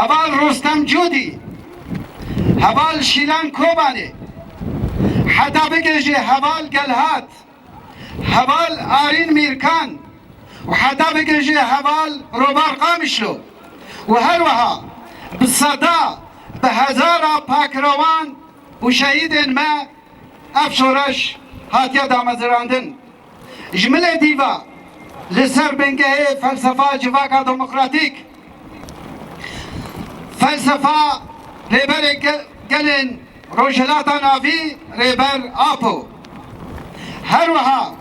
هوال رستم جودی، هوال شیلان کوبانی، حتی بگیجه هوال گلهات، هوال آرین میرکان، و حتی بگیجه هوال روبار قامشلو، و هر وها بصدا به هزارا پاکروان و شهیدین ما افشورش هاتیا دامزراندن. جمله دیوا لسر بنگه فلسفه جواکا دموکراتیک، فلسفه ریبر گلن روشلاتا ناوی ریبر آپو، هر وها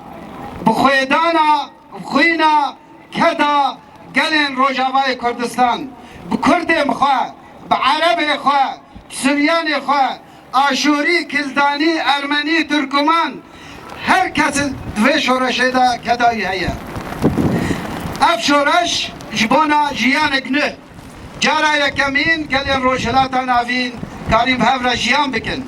بخویدانا بخوینا کدا گلن روجاوای کردستان بکرد مخواه بعرب خواه سوریان خواه آشوری کلدانی ارمنی ترکمان هر کس دوی شورشه دا کدایی هیا اف شورش جبونا جیان گنه جارا یکمین گلن روشلاتا ناوین کاریم هفر جیان بکن.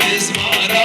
Biz mağara